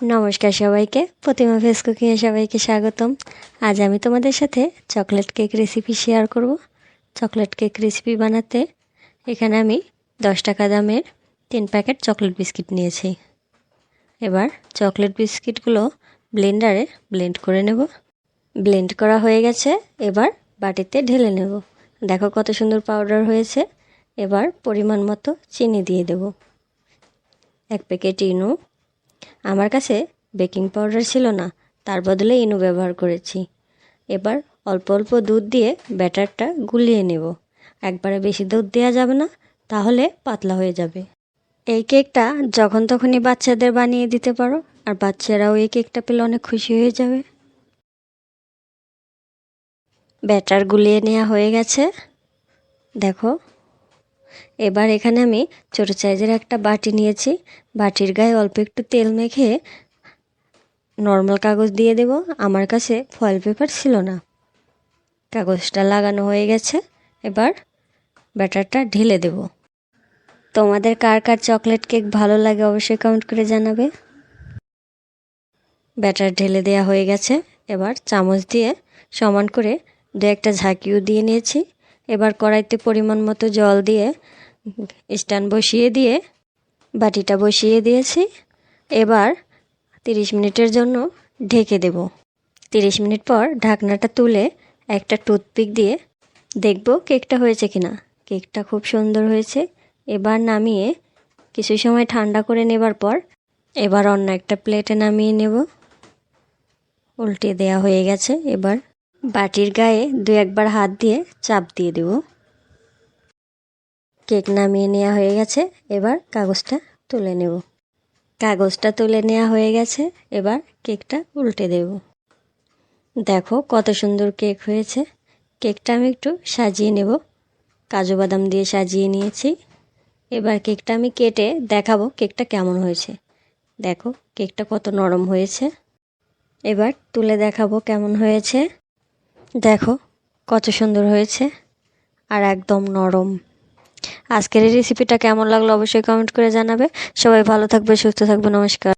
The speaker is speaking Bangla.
নমস্কার সবাইকে, প্রতিমা ভেজ কুকিংয়ে সবাইকে স্বাগতম। আজ আমি তোমাদের সাথে চকলেট কেক রেসিপি শেয়ার করব। চকলেট কেক রেসিপি বানাতে এখানে আমি 10 টাকা দামের 3 প্যাকেট চকলেট বিস্কিট নিয়েছি। এবার চকলেট বিস্কিটগুলো ব্লেন্ডারে ব্লেন্ড করে নেব। ব্লেন্ড করা হয়ে গেছে, এবার বাটিতে ঢেলে নেব। দেখো কত সুন্দর পাউডার হয়েছে। এবার পরিমাণ মতো চিনি দিয়ে দেব, 1 প্যাকেট ইনো। আমার কাছে বেকিং পাউডার ছিল না, তার বদলে ইনো ব্যবহার করেছি। এবার অল্প অল্প দুধ দিয়ে ব্যাটারটা গুলিয়ে নেব। একবারে বেশি দুধ দেওয়া যাবে না, তাহলে পাতলা হয়ে যাবে। এই কেকটা যখন তখনই বাচ্চাদের বানিয়ে দিতে পারো, আর বাচ্চারাও এই কেকটা পেলে অনেক খুশি হয়ে যাবে। ব্যাটার গুলিয়ে নেওয়া হয়ে গেছে, দেখো। এবার এখানে আমি ছোটো সাইজের একটা বাটি নিয়েছি। বাটির গায়ে অল্প একটু তেল মেখে নর্মাল কাগজ দিয়ে দেব। আমার কাছে ফয়েল পেপার ছিল না। কাগজটা লাগানো হয়ে গেছে, এবার ব্যাটারটা ঢেলে দেব। তোমাদের কার কার চকলেট কেক ভালো লাগে অবশ্যই কমেন্ট করে জানাবে। ব্যাটার ঢেলে দেওয়া হয়ে গেছে, এবার চামচ দিয়ে সমান করে 2-1টা ঝাঁকিও দিয়ে নিয়েছি। এবার কড়াইতে পরিমাণ মতো জল দিয়ে স্ট্যান্ড বসিয়ে দিয়ে বাটিটা বসিয়ে দিয়েছি। এবার 30 মিনিটের জন্য ঢেকে দেব। 30 মিনিট পর ঢাকনাটা তুলে একটা টুথপিক দিয়ে দেখব কেকটা হয়েছে কিনা। কেকটা খুব সুন্দর হয়েছে। এবার নামিয়ে কিছু সময় ঠান্ডা করে নেবার পর এবার অন্য একটা প্লেটে নামিয়ে নেব। উল্টে দেয়া হয়ে গেছে। এবার বাটির গায়ে 2-1বার হাত দিয়ে চাপ দিয়ে দেব। কেক নামিয়ে নেওয়া হয়ে গেছে, এবার কাগজটা তুলে নেব। কাগজটা তুলে নেওয়া হয়ে গেছে, এবার কেকটা উল্টে দেব। দেখো কত সুন্দর কেক হয়েছে। কেকটা আমি একটু সাজিয়ে নেব, কাজু বাদাম দিয়ে সাজিয়ে নিয়েছি। এবার কেকটা আমি কেটে দেখাবো কেকটা কেমন হয়েছে। দেখো কেকটা কত নরম হয়েছে। এবার তুলে দেখাবো কেমন হয়েছে। দেখো কত সুন্দর হয়েছে আর একদম নরম। আজকের এই রেসিপিটা কেমন লাগলো অবশ্যই কমেন্ট করে জানাবে। সবাই ভালো থাকবে, সুস্থ থাকবে। নমস্কার।